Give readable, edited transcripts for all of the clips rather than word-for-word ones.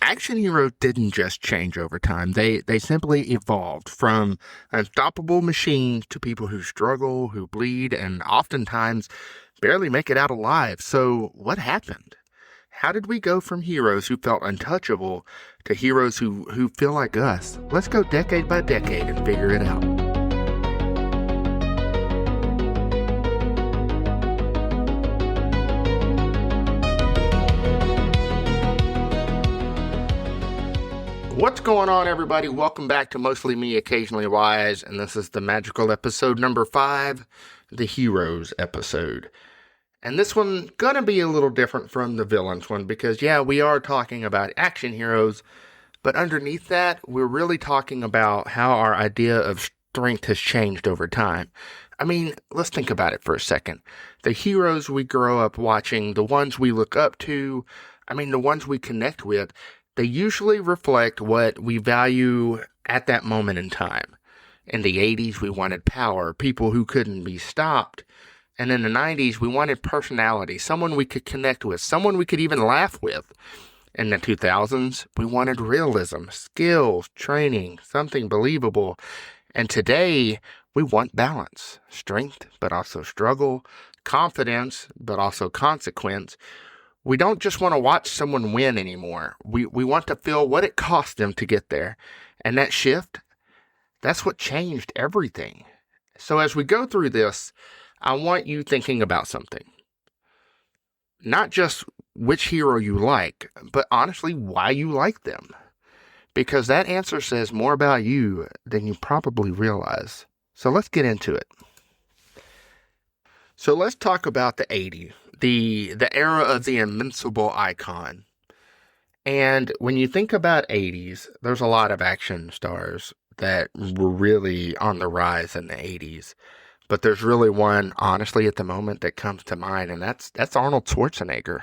action heroes didn't just change over time. They simply evolved from unstoppable machines to people who struggle, who bleed, and oftentimes barely make it out alive. So what happened? How did we go from heroes who felt untouchable to heroes who feel like us? Let's go decade by decade and figure it out. What's going on, everybody? Welcome back to Mostly Me, Occasionally Wise, and this is the magical episode number 5, the Heroes episode. And this one's gonna be a little different from the villains one because, yeah, we are talking about action heroes, but underneath that, we're really talking about how our idea of strength has changed over time. I mean, let's think about it for a second. The heroes we grow up watching, the ones we look up to, the ones we connect with, they usually reflect what we value at that moment in time. In the 80s, we wanted power, people who couldn't be stopped. And in the 90s, we wanted personality, someone we could connect with, someone we could even laugh with. In the 2000s, we wanted realism, skills, training, something believable. And today, we want balance, strength, but also struggle, confidence, but also consequence. We don't just want to watch someone win anymore. We want to feel what it cost them to get there. And that shift, that's what changed everything. So as we go through this, I want you thinking about something. Not just which hero you like, but honestly, why you like them. Because that answer says more about you than you probably realize. So let's get into it. So let's talk about the 80s. The era of the invincible icon. And when you think about 80s, there's a lot of action stars that were really on the rise in the 80s. But there's really one, honestly, at the moment that comes to mind, and that's Arnold Schwarzenegger.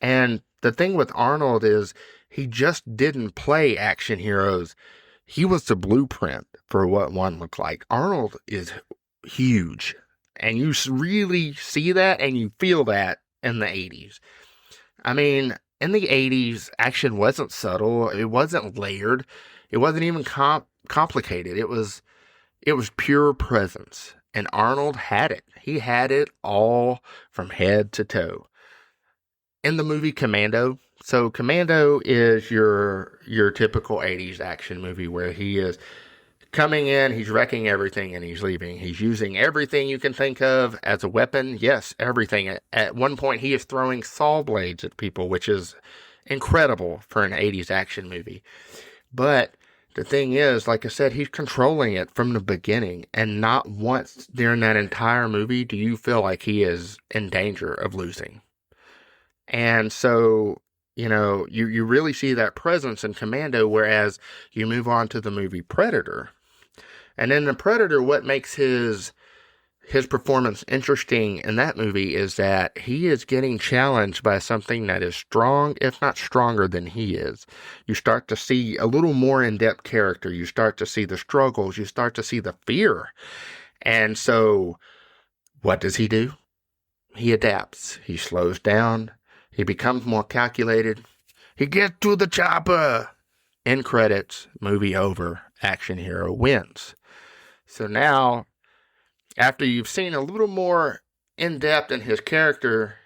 And the thing with Arnold is he just didn't play action heroes. He was the blueprint for what one looked like. Arnold is huge. And you really see that and you feel that in the 80s. In the 80s, action wasn't subtle. It wasn't layered. It wasn't even complicated. It was pure presence. And Arnold had it. He had it all from head to toe. In the movie Commando, so Commando is your typical 80s action movie where he is coming in, he's wrecking everything, and he's leaving. He's using everything you can think of as a weapon. Yes, everything. At one point, he is throwing saw blades at people, which is incredible for an 80s action movie. But the thing is, like I said, he's controlling it from the beginning. And not once during that entire movie do you feel like he is in danger of losing. And so, you really see that presence in Commando, whereas you move on to the movie Predator. And in the Predator, what makes his performance interesting in that movie is that he is getting challenged by something that is strong, if not stronger than he is. You start to see a little more in-depth character. You start to see the struggles. You start to see the fear. And so, what does he do? He adapts. He slows down. He becomes more calculated. He gets to the chopper. End credits, movie over, action hero wins. So now, after you've seen a little more in-depth in his character,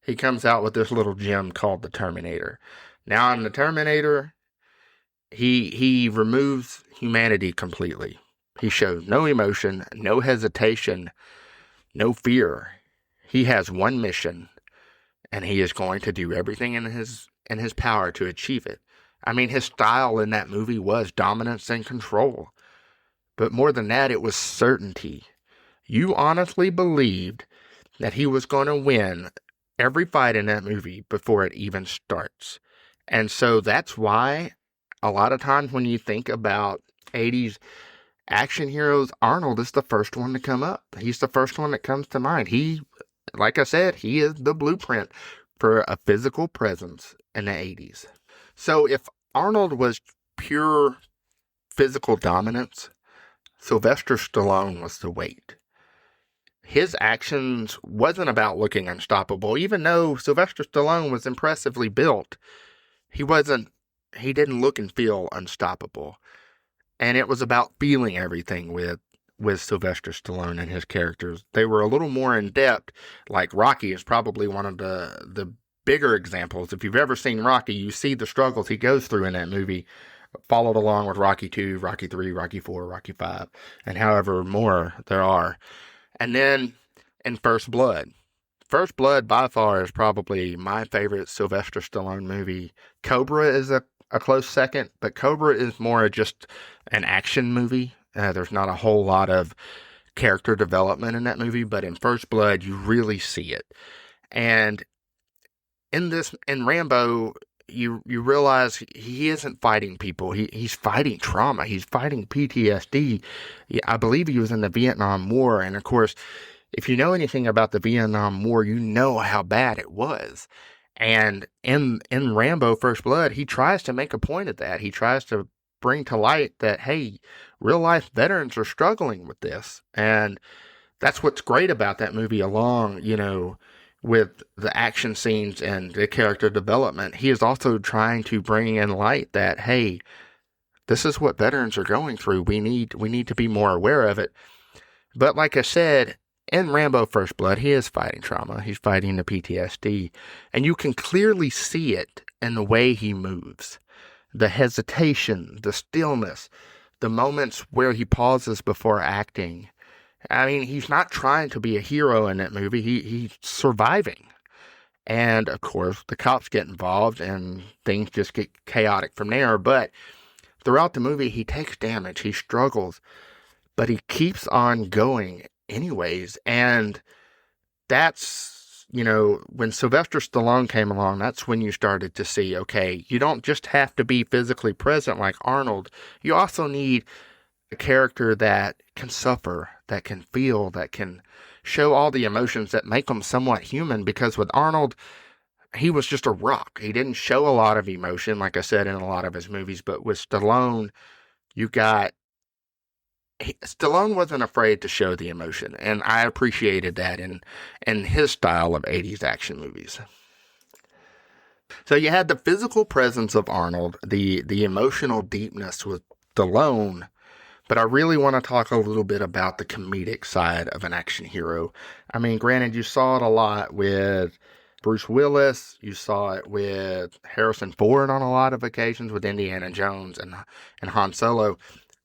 he comes out with this little gem called the Terminator. Now in the Terminator, he removes humanity completely. He shows no emotion, no hesitation, no fear. He has one mission, and he is going to do everything in his power to achieve it. His style in that movie was dominance and control. But more than that, it was certainty. You honestly believed that he was going to win every fight in that movie before it even starts. And so that's why a lot of times when you think about 80s action heroes, Arnold is the first one to come up. He's the first one that comes to mind. Like I said, he is the blueprint for a physical presence in the 80s. So if Arnold was pure physical dominance, Sylvester Stallone was the weight. His actions wasn't about looking unstoppable. Even though Sylvester Stallone was impressively built, he wasn't he didn't look and feel unstoppable. And it was about feeling everything with Sylvester Stallone and his characters. They were a little more in depth. Like Rocky is probably one of the bigger examples. If you've ever seen Rocky, you see the struggles he goes through in that movie, followed along with Rocky 2, Rocky 3, Rocky 4, Rocky 5, and however more there are. And then in First Blood. First Blood by far is probably my favorite Sylvester Stallone movie. Cobra is a close second, but Cobra is more just an action movie. There's not a whole lot of character development in that movie, but in First Blood, you really see it. And in Rambo, you realize he isn't fighting people. He's fighting trauma. He's fighting PTSD. I believe he was in the Vietnam War, and of course, if you know anything about the Vietnam War, you know how bad it was. And in Rambo First Blood, he tries to make a point of that. He tries to bring to light that, hey, real life veterans are struggling with this. And that's what's great about that movie, along, with the action scenes and the character development. He is also trying to bring in light that, hey, this is what veterans are going through. We need to be more aware of it. But like I said, in Rambo First Blood, he is fighting trauma. He's fighting the PTSD. And you can clearly see it in the way he moves. The hesitation, the stillness, the moments where he pauses before acting. I mean, he's not trying to be a hero in that movie. He's surviving. And, of course, the cops get involved and things just get chaotic from there. But throughout the movie, he takes damage. He struggles. But he keeps on going anyways. And that's, when Sylvester Stallone came along, that's when you started to see, okay, you don't just have to be physically present like Arnold. You also need a character that can suffer, that can feel, that can show all the emotions that make him somewhat human. Because with Arnold, he was just a rock. He didn't show a lot of emotion, like I said, in a lot of his movies. But with Stallone, Stallone wasn't afraid to show the emotion, and I appreciated that in his style of 80s action movies. So you had the physical presence of Arnold, the emotional deepness with Stallone, but I really want to talk a little bit about the comedic side of an action hero. I mean, granted, you saw it a lot with Bruce Willis, you saw it with Harrison Ford on a lot of occasions, with Indiana Jones and Han Solo.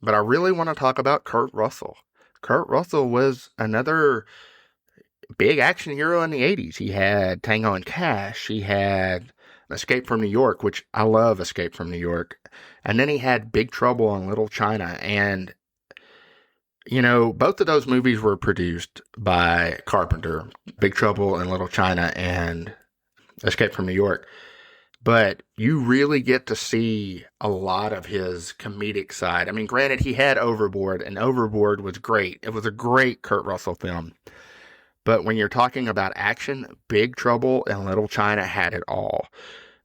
But I really want to talk about Kurt Russell. Kurt Russell was another big action hero in the 80s. He had Tango and Cash. He had Escape from New York, which I love Escape from New York. And then he had Big Trouble in Little China. And, both of those movies were produced by Carpenter. Big Trouble in Little China and Escape from New York. But you really get to see a lot of his comedic side. I mean, granted, he had Overboard, and Overboard was great. It was a great Kurt Russell film. But when you're talking about action, Big Trouble in Little China had it all.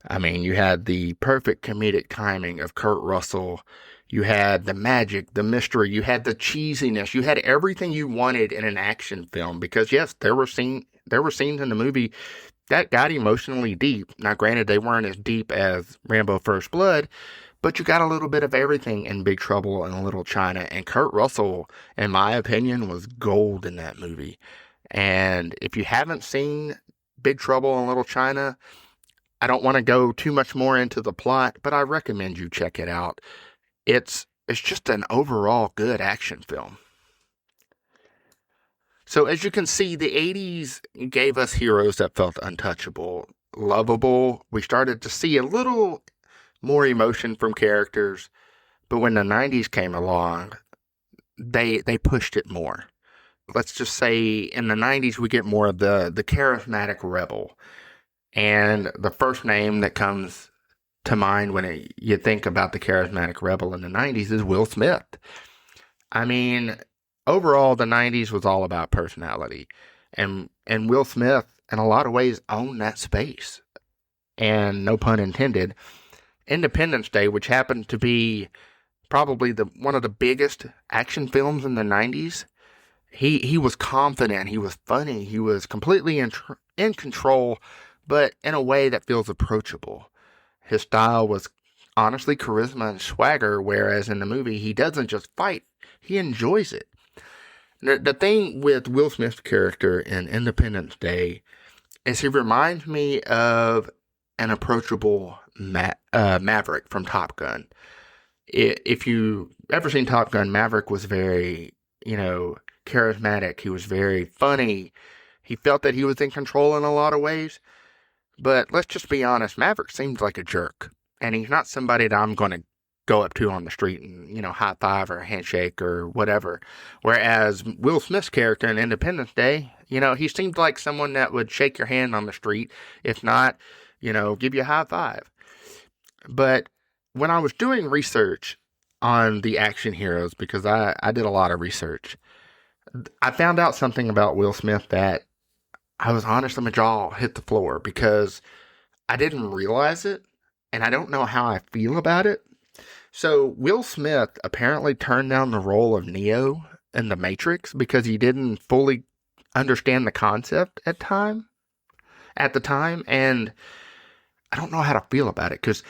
I mean, you had the perfect comedic timing of Kurt Russell. You had the magic, the mystery. You had the cheesiness. You had everything you wanted in an action film. Because, yes, there were scenes in the movie that got emotionally deep. Now, granted, they weren't as deep as Rambo First Blood, but you got a little bit of everything in Big Trouble in Little China. And Kurt Russell, in my opinion, was gold in that movie. And if you haven't seen Big Trouble in Little China, I don't want to go too much more into the plot, but I recommend you check it out. It's just an overall good action film. So as you can see, the 80s gave us heroes that felt untouchable, lovable. We started to see a little more emotion from characters. But when the 90s came along, they pushed it more. Let's just say in the 90s, we get more of the charismatic rebel. And the first name that comes to mind when you think about the charismatic rebel in the 90s is Will Smith. I mean, overall, the 90s was all about personality. And Will Smith, in a lot of ways, owned that space. And no pun intended, Independence Day, which happened to be probably one of the biggest action films in the 90s, he was confident, he was funny, he was completely in control, but in a way that feels approachable. His style was honestly charisma and swagger, whereas in the movie, he doesn't just fight, he enjoys it. The thing with Will Smith's character in Independence Day is he reminds me of an approachable Maverick from Top Gun. If you ever seen Top Gun, Maverick was very, charismatic. He was very funny. He felt that he was in control in a lot of ways. But let's just be honest, Maverick seems like a jerk. And he's not somebody that I'm going to go up to on the street and, high five or handshake or whatever. Whereas Will Smith's character in Independence Day, he seemed like someone that would shake your hand on the street. If not, give you a high five. But when I was doing research on the action heroes, because I did a lot of research, I found out something about Will Smith that I was honestly, my jaw hit the floor because I didn't realize it and I don't know how I feel about it. So, Will Smith apparently turned down the role of Neo in The Matrix because he didn't fully understand the concept at the time, and I don't know how to feel about it because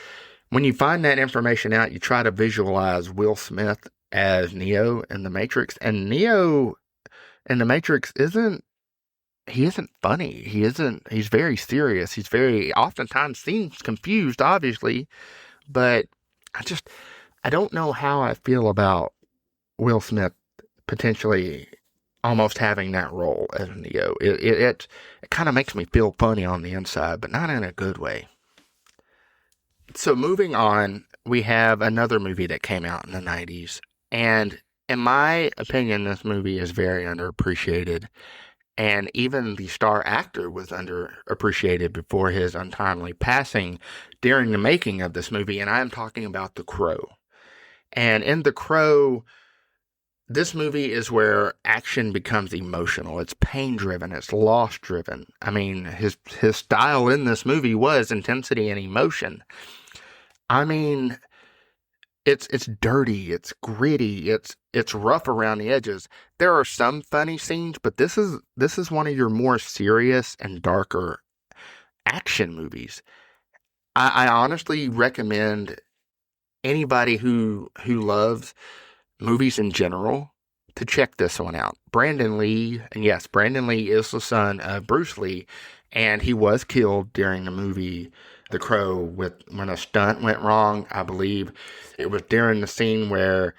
when you find that information out, you try to visualize Will Smith as Neo in The Matrix, and Neo in The Matrix isn't funny. He's very serious. He's very, oftentimes seems confused, obviously, but I don't know how I feel about Will Smith potentially almost having that role as Neo. It kind of makes me feel funny on the inside, but not in a good way. So moving on, we have another movie that came out in the 90s. And in my opinion, this movie is very underappreciated. And even the star actor was underappreciated before his untimely passing during the making of this movie. And I am talking about The Crow. And in The Crow, this movie is where action becomes emotional. It's pain-driven. It's loss-driven. I mean, his style in this movie was intensity and emotion. I mean, it's dirty, it's gritty, it's rough around the edges. There are some funny scenes, but this is one of your more serious and darker action movies. I honestly recommend anybody who loves movies in general to check this one out. Brandon Lee, and yes, Brandon Lee is the son of Bruce Lee, and he was killed during the movie The Crow when a stunt went wrong, I believe. It was during the scene where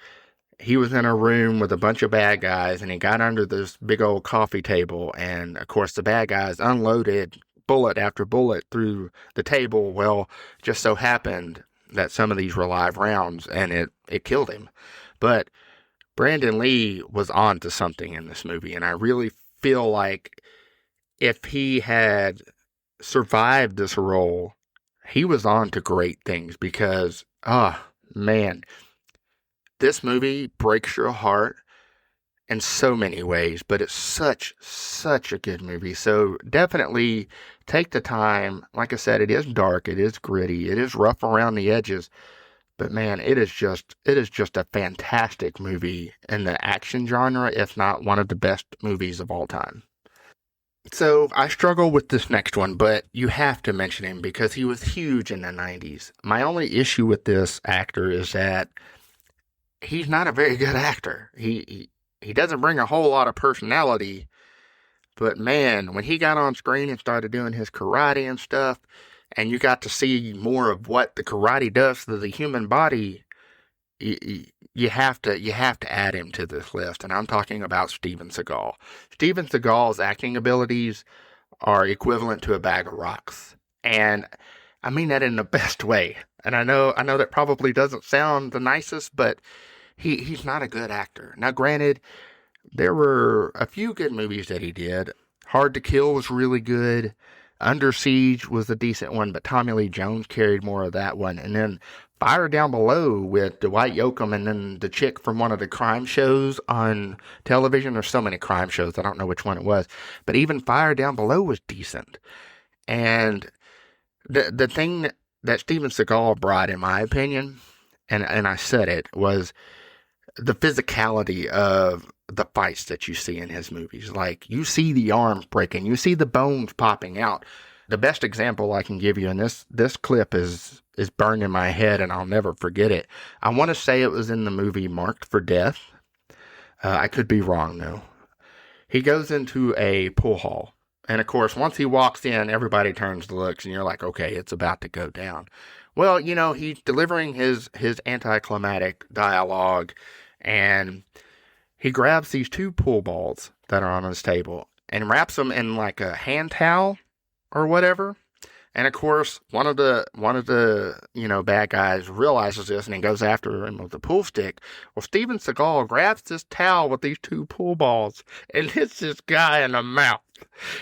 he was in a room with a bunch of bad guys and he got under this big old coffee table, and of course the bad guys unloaded bullet after bullet through the table. Well, just so happened that some of these were live rounds and it killed him. But Brandon Lee was on to something in this movie, and I really feel like if he had survived this role, he was on to great things because, man, this movie breaks your heart in so many ways, but it's such a good movie. So definitely take the time. Like I said, it is dark, it is gritty, it is rough around the edges, but man, it is just a fantastic movie in the action genre, if not one of the best movies of all time. So I struggle with this next one, but you have to mention him because he was huge in the 90s. My only issue with this actor is that he's not a very good actor. He doesn't bring a whole lot of personality, but man, when he got on screen and started doing his karate and stuff, and you got to see more of what the karate does to the human body, you have to add him to this list, and I'm talking about Steven Seagal. Steven Seagal's acting abilities are equivalent to a bag of rocks, and I mean that in the best way. And I know that probably doesn't sound the nicest, but he's not a good actor. Now, granted, there were a few good movies that he did. Hard to Kill was really good. Under Siege was a decent one, but Tommy Lee Jones carried more of that one. And then Fire Down Below with Dwight Yoakam and then the chick from one of the crime shows on television. There's so many crime shows, I don't know which one it was. But even Fire Down Below was decent. And the thing that Steven Seagal brought, in my opinion, and I said it, was the physicality of the fights that you see in his movies. Like, you see the arms breaking, you see the bones popping out. The best example I can give you, and this clip is is burned in my head and I'll never forget it. I want to say it was in the movie Marked for Death. I could be wrong though. He goes into a pool hall. And of course, once he walks in, everybody turns to looks and you're like, okay, it's about to go down. Well, he's delivering his anticlimactic dialogue, and he grabs these two pool balls that are on his table and wraps them in like a hand towel or whatever. And of course, one of the bad guys realizes this and he goes after him with the pool stick. Well, Steven Seagal grabs this towel with these two pool balls and hits this guy in the mouth.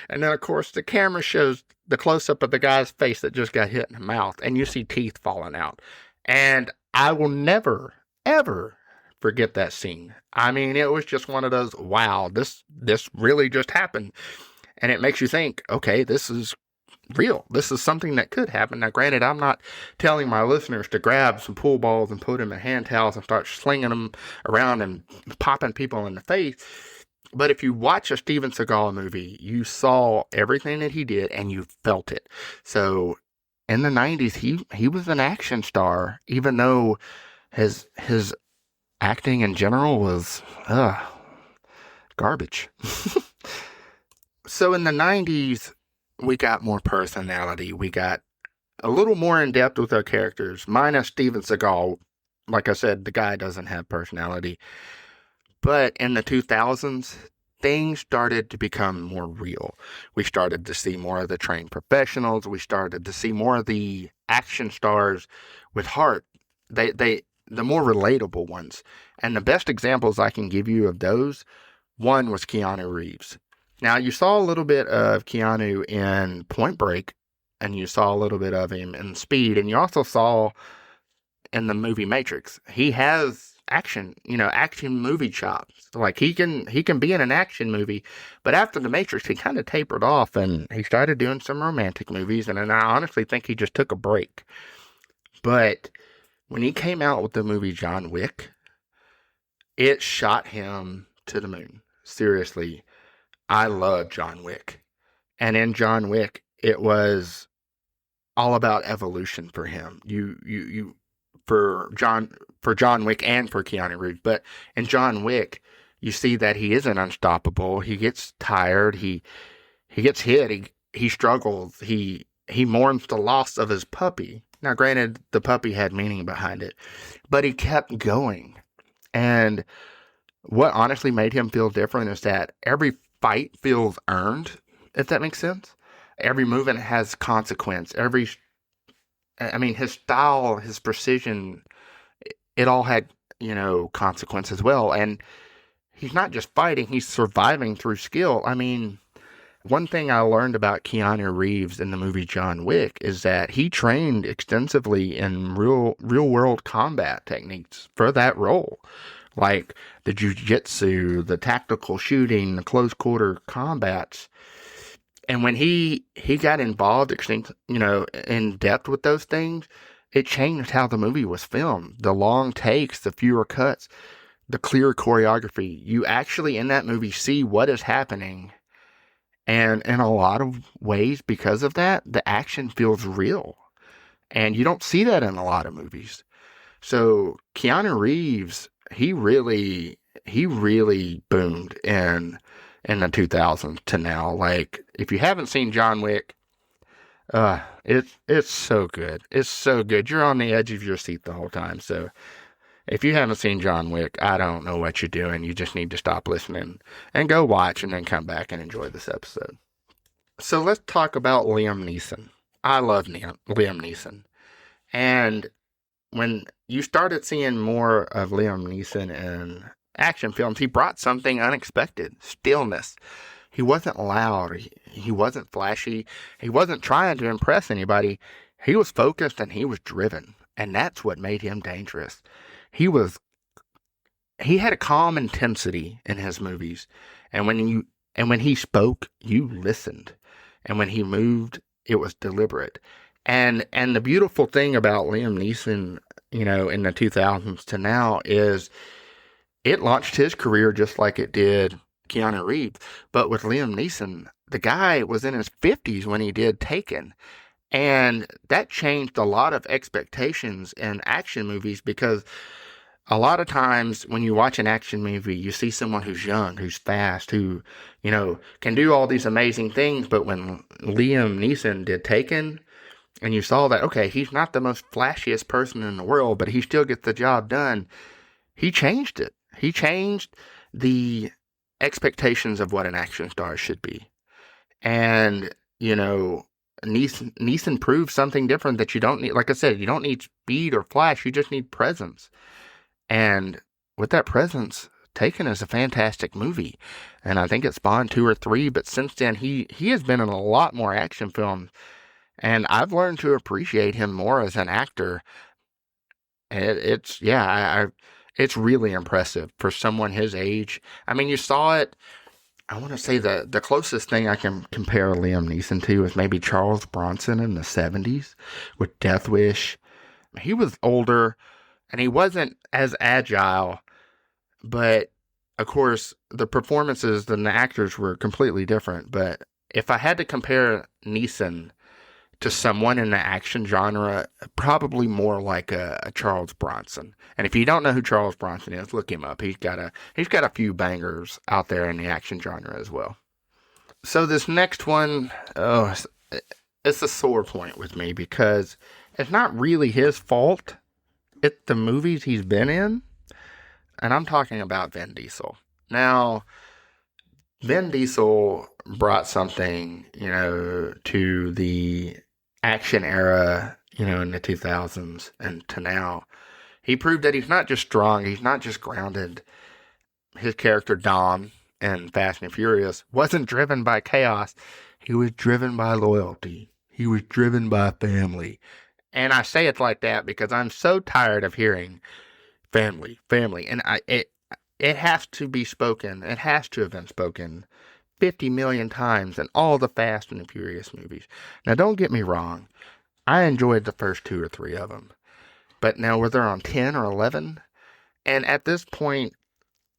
And then of course the camera shows the close up of the guy's face that just got hit in the mouth, and you see teeth falling out. And I will never, ever forget that scene. I mean, it was just one of those, wow, this really just happened. And it makes you think, okay, this is real. This is something that could happen. Now, granted, I'm not telling my listeners to grab some pool balls and put them in hand towels and start slinging them around and popping people in the face. But if you watch a Steven Seagal movie, you saw everything that he did and you felt it. So in the 90s, he was an action star, even though his acting in general was garbage. So in the 90s, we got more personality. We got a little more in depth with our characters. Minus Steven Seagal. Like I said, the guy doesn't have personality. But in the 2000s, things started to become more real. We started to see more of the trained professionals. We started to see more of the action stars with heart. The more relatable ones. And the best examples I can give you of those, one was Keanu Reeves. Now, you saw a little bit of Keanu in Point Break, and you saw a little bit of him in Speed, and you also saw in the movie Matrix. He has action movie chops. Like, he can be in an action movie, but after the Matrix, he kind of tapered off, and he started doing some romantic movies, and I honestly think he just took a break. But when he came out with the movie John Wick, it shot him to the moon. Seriously. I love John Wick. And in John Wick, it was all about evolution for him. For John Wick and for Keanu Reeves. But in John Wick, you see that he isn't unstoppable. He gets tired. He gets hit. He struggles. He mourns the loss of his puppy. Now, granted, the puppy had meaning behind it, but he kept going. And what honestly made him feel different is that every fight feels earned, if that makes sense. Every movement has consequence. His style, his precision, it all had, consequence as well. And he's not just fighting, he's surviving through skill. I mean, one thing I learned about Keanu Reeves in the movie John Wick is that he trained extensively in real world combat techniques for that role. Like the jiu-jitsu, the tactical shooting, the close quarter combats. And when he got involved, in depth with those things, it changed how the movie was filmed. The long takes, the fewer cuts, the clear choreography. You actually, in that movie, see what is happening. And in a lot of ways, because of that, the action feels real. And you don't see that in a lot of movies. So Keanu Reeves, he really boomed in the 2000s to now. Like, if you haven't seen John Wick, it's so good. It's so good. You're on the edge of your seat the whole time. So if you haven't seen John Wick, I don't know what you're doing. You just need to stop listening and go watch and then come back and enjoy this episode. So let's talk about Liam Neeson. I love Liam Neeson. And when you started seeing more of Liam Neeson in action films, he brought something unexpected. Stillness. He wasn't loud. He wasn't flashy. He wasn't trying to impress anybody. He was focused and he was driven. And that's what made him dangerous. He had a calm intensity in his movies. And when he spoke, you listened. And when he moved, it was deliberate. And the beautiful thing about Liam Neeson, in the 2000s to now is it launched his career just like it did Keanu Reeves. But with Liam Neeson, the guy was in his 50s when he did Taken. And that changed a lot of expectations in action movies because a lot of times when you watch an action movie, you see someone who's young, who's fast, who, can do all these amazing things. But when Liam Neeson did Taken, and you saw that, okay, he's not the most flashiest person in the world, but he still gets the job done, he changed it. He changed the expectations of what an action star should be. And, Neeson proved something different that you don't need. Like I said, you don't need speed or flash, you just need presence. And with that presence, Taken is a fantastic movie. And I think it spawned 2 or 3, but since then he has been in a lot more action films. And I've learned to appreciate him more as an actor. It's really impressive for someone his age. I mean, you saw it. I want to say the closest thing I can compare Liam Neeson to is maybe Charles Bronson in the 70s with Death Wish. He was older and he wasn't as agile, but of course the performances and the actors were completely different. But if I had to compare Neeson to someone in the action genre, probably more like a Charles Bronson. And if you don't know who Charles Bronson is, look him up. He's got a few bangers out there in the action genre as well. So this next one, it's a sore point with me because it's not really his fault. It's the movies he's been in. And I'm talking about Vin Diesel. Now, Vin Diesel brought something, to the action era, in the 2000s and to now. He proved that he's not just strong, he's not just grounded. His character Dom in Fast and Furious wasn't driven by chaos. He was driven by loyalty. He was driven by family. And I say it like that because I'm so tired of hearing family. And it has to be spoken. It has to have been spoken 50 million times in all the Fast and the Furious movies. Now, don't get me wrong. I enjoyed the first 2 or 3 of them. But now we're there on 10 or 11. And at this point,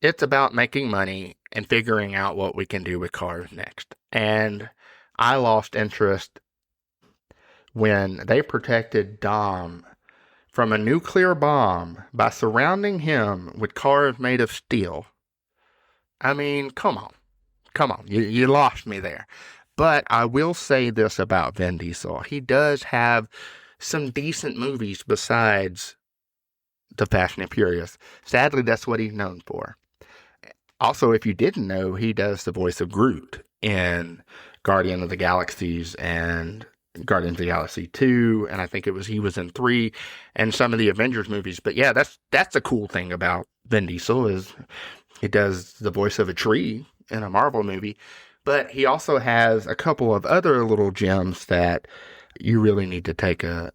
it's about making money and figuring out what we can do with cars next. And I lost interest when they protected Dom from a nuclear bomb by surrounding him with cars made of steel. I mean, come on. You lost me there. But I will say this about Vin Diesel. He does have some decent movies besides the Fast and Furious. Sadly, that's what he's known for. Also, if you didn't know, he does the voice of Groot in Guardians of the Galaxies and Guardians of the Galaxy 2, and I think he was in 3 and some of the Avengers movies. But yeah, that's the cool thing about Vin Diesel is he does the voice of a tree in a Marvel movie, but he also has a couple of other little gems that you really need to take a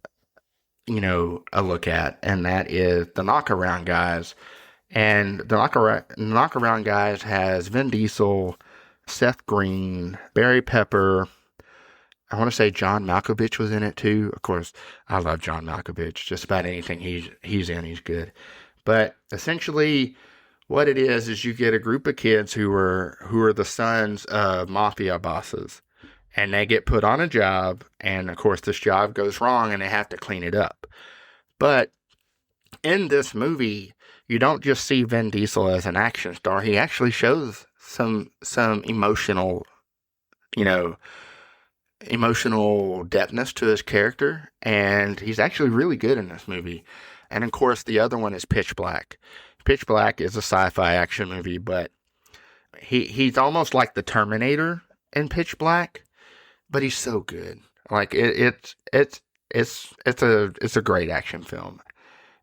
look at, and that is the Knockaround Guys. And the Knockaround Guys has Vin Diesel, Seth Green, Barry Pepper. I want to say John Malkovich was in it too. Of course, I love John Malkovich. Just about anything he's in, he's good. But essentially, what it is you get a group of kids who are the sons of mafia bosses, and they get put on a job, and of course this job goes wrong, and they have to clean it up. But in this movie, you don't just see Vin Diesel as an action star. He actually shows some emotional, emotional depthness to his character, and he's actually really good in this movie. And of course, the other one is Pitch Black. Pitch Black is a sci-fi action movie, but he's almost like the Terminator in Pitch Black, but he's so good. Like it's a great action film.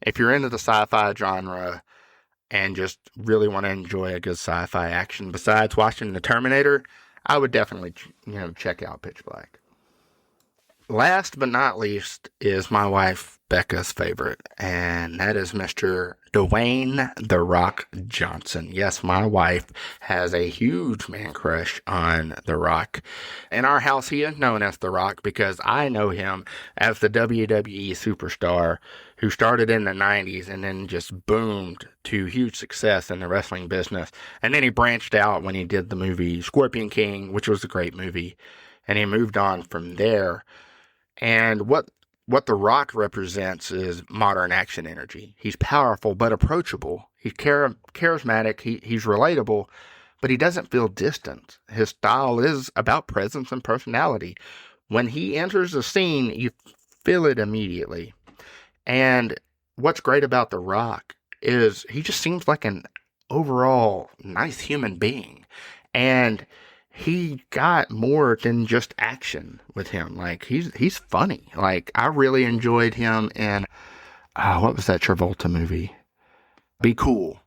If you're into the sci-fi genre and just really want to enjoy a good sci-fi action, besides watching the Terminator, I would definitely check out Pitch Black. Last but not least is my wife Becca's favorite, and that is Mr. Dwayne "The Rock" Johnson. Yes, my wife has a huge man crush on The Rock. In our house, he is known as The Rock because I know him as the WWE superstar who started in the 90s and then just boomed to huge success in the wrestling business. And then he branched out when he did the movie Scorpion King, which was a great movie, and he moved on from there. And what The Rock represents is modern action energy. He's powerful but approachable. He's charismatic. He's relatable, but he doesn't feel distant. His style is about presence and personality. When he enters a scene, you feel it immediately. And what's great about The Rock is he just seems like an overall nice human being. And he got more than just action with him. Like he's funny. Like I really enjoyed him in what was that Travolta movie? Be Cool.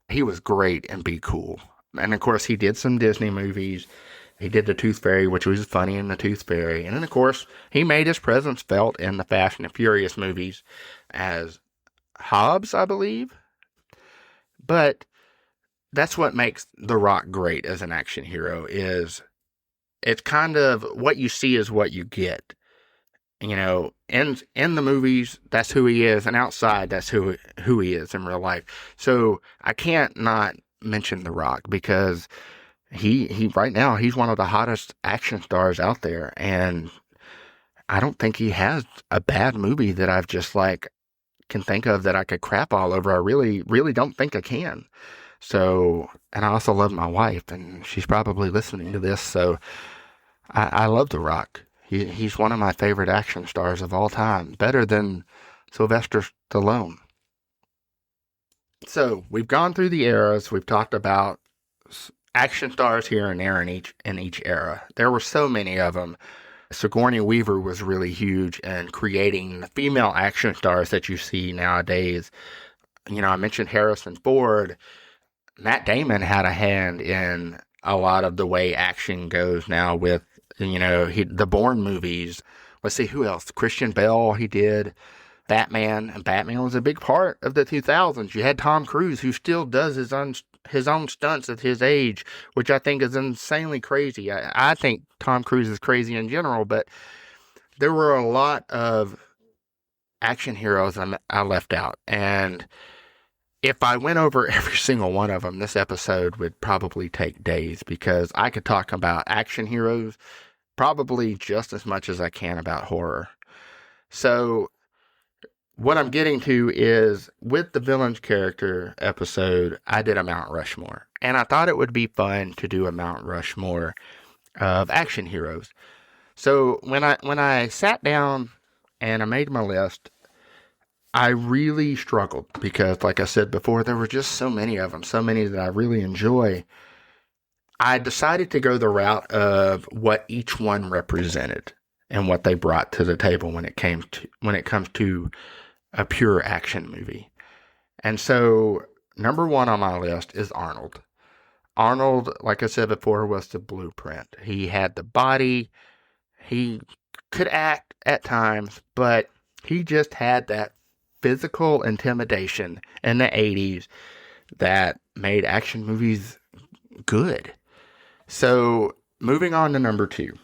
He was great in Be Cool. And of course he did some Disney movies. He did The Tooth Fairy, which was funny in The Tooth Fairy. And then, of course, he made his presence felt in the Fast and Furious movies as Hobbs, I believe. But that's what makes The Rock great as an action hero is it's kind of what you see is what you get. You know, in the movies, that's who he is. And outside, that's who he is in real life. So I can't not mention The Rock because he right now he's one of the hottest action stars out there, and I don't think he has a bad movie that I've just like can think of that I could crap all over. I really don't think I can. So, and I also love my wife, and she's probably listening to this. So, I love The Rock. He's one of my favorite action stars of all time, better than Sylvester Stallone. So we've gone through the eras. We've talked about action stars here and there in each era. There were so many of them. Sigourney Weaver was really huge in creating the female action stars that you see nowadays. You know, I mentioned Harrison Ford. Matt Damon had a hand in a lot of the way action goes now with, you know, the Bourne movies. Let's see, who else? Christian Bale, he did Batman, and Batman was a big part of the 2000s. You had Tom Cruise, who still does his own stunts at his age, which I think is insanely crazy. I think Tom Cruise is crazy in general, but there were a lot of action heroes I left out. And if I went over every single one of them, this episode would probably take days because I could talk about action heroes probably just as much as I can about horror. So what I'm getting to is with the villain's character episode, I did a Mount Rushmore. And I thought it would be fun to do a Mount Rushmore of action heroes. So when I sat down and I made my list, I really struggled because, like I said before, there were just so many of them, so many that I really enjoy. I decided to go the route of what each one represented and what they brought to the table when it comes to a pure action movie. And so, number one on my list is Arnold. Arnold, like I said before, was the blueprint. He had the body. He could act at times, but he just had that physical intimidation in the 80s that made action movies good. So, moving on to number two.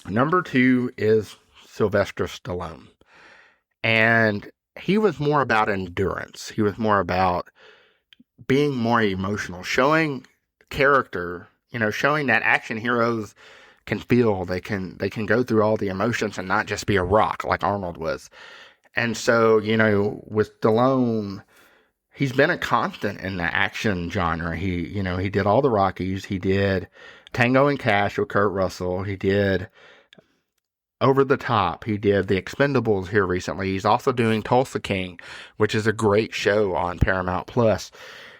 Number two is Sylvester Stallone. And he was more about endurance. He was more about being more emotional, showing character, showing that action heroes can feel, they can go through all the emotions and not just be a rock like Arnold was. And so, with Stallone, he's been a constant in the action genre. He did all the Rockies. He did Tango and Cash with Kurt Russell. He did Over the Top. He did The Expendables here recently. He's also doing Tulsa King, which is a great show on Paramount Plus.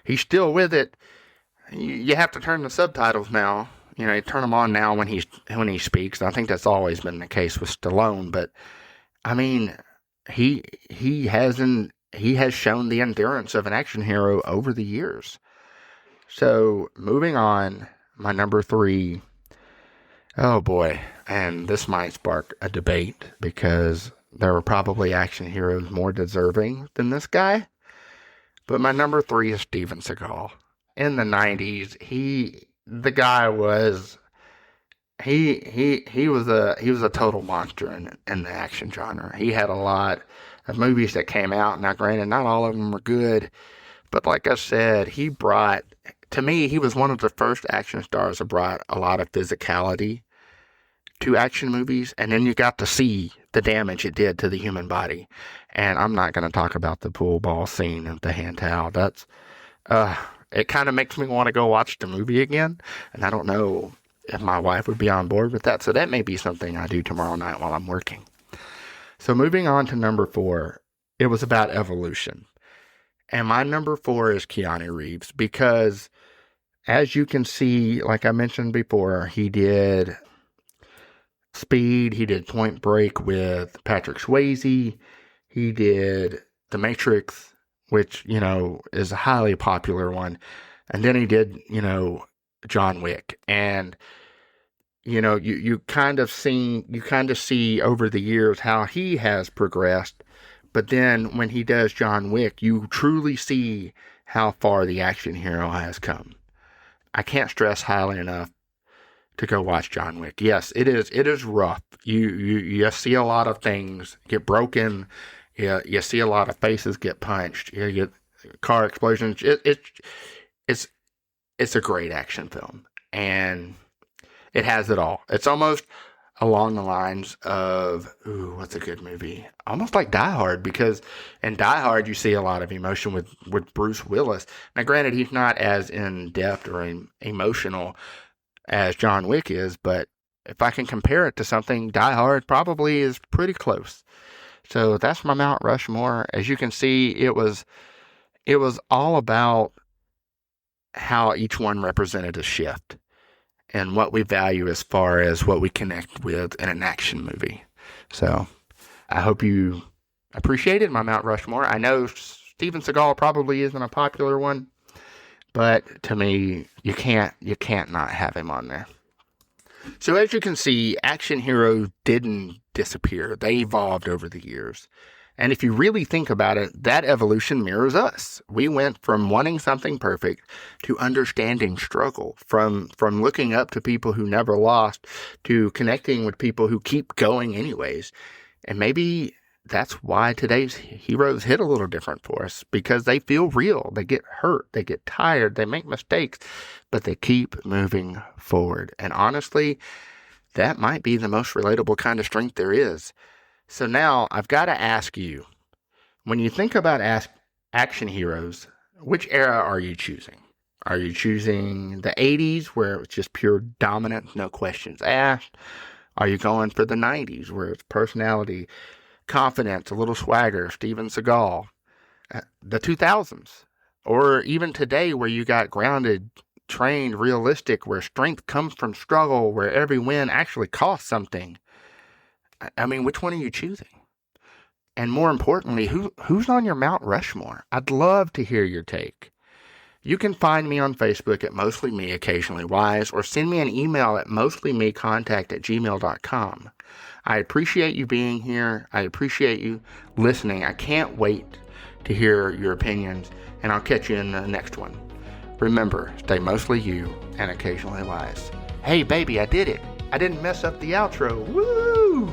He's still with it. You have to turn the subtitles now. You turn them on now when he speaks. I think that's always been the case with Stallone. But I mean, he has shown the endurance of an action hero over the years. So moving on, my number three. Oh boy, and this might spark a debate because there were probably action heroes more deserving than this guy. But my number three is Steven Seagal. In the 90s, the guy was he was a total monster in the action genre. He had a lot of movies that came out. Now, granted, not all of them were good, but like I said, he was one of the first action stars that brought a lot of physicality to action movies, and then you got to see the damage it did to the human body. And I'm not going to talk about the pool ball scene of the hand towel. That's, it kind of makes me want to go watch the movie again. And I don't know if my wife would be on board with that. So that may be something I do tomorrow night while I'm working. So moving on to number 4, it was about evolution. And my number 4 is Keanu Reeves, because as you can see, like I mentioned before, he did Speed, he did Point Break with Patrick Swayze, he did The Matrix, which, is a highly popular one, and then he did, John Wick. And, you kind of see over the years how he has progressed, but then when he does John Wick, you truly see how far the action hero has come. I can't stress highly enough to go watch John Wick. Yes, it is rough. You see a lot of things get broken. You see a lot of faces get punched. You get car explosions. It's a great action film, and it has it all. It's almost along the lines of, what's a good movie? Almost like Die Hard, because in Die Hard you see a lot of emotion with Bruce Willis. Now, granted, he's not as in-depth or emotional as John Wick is, but if I can compare it to something, Die Hard probably is pretty close. So that's my Mount Rushmore. As you can see, it was all about how each one represented a shift and what we value as far as what we connect with in an action movie. So I hope you appreciated my Mount Rushmore. I know Steven Seagal probably isn't a popular one, but to me, you can't not have him on there. So as you can see, action heroes didn't disappear. They evolved over the years. And if you really think about it, that evolution mirrors us. We went from wanting something perfect to understanding struggle, from looking up to people who never lost to connecting with people who keep going anyways. And maybe that's why today's heroes hit a little different for us, because they feel real. They get hurt, they get tired, they make mistakes, but they keep moving forward. And honestly, that might be the most relatable kind of strength there is. So now I've got to ask you, when you think about action heroes, which era are you choosing? Are you choosing the 80s, where it's just pure dominance, no questions asked? Are you going for the 90s, where it's personality, confidence, a little swagger, Steven Seagal? The 2000s, or even today, where you got grounded, trained, realistic, where strength comes from struggle, where every win actually costs something? I mean, which one are you choosing? And more importantly, who's on your Mount Rushmore? I'd love to hear your take. You can find me on Facebook at Mostly Me Occasionally Wise, or send me an email at mostlymecontact@gmail.com. I appreciate you being here. I appreciate you listening. I can't wait to hear your opinions, and I'll catch you in the next one. Remember, stay mostly you and occasionally wise. Hey, baby, I did it. I didn't mess up the outro. Woo!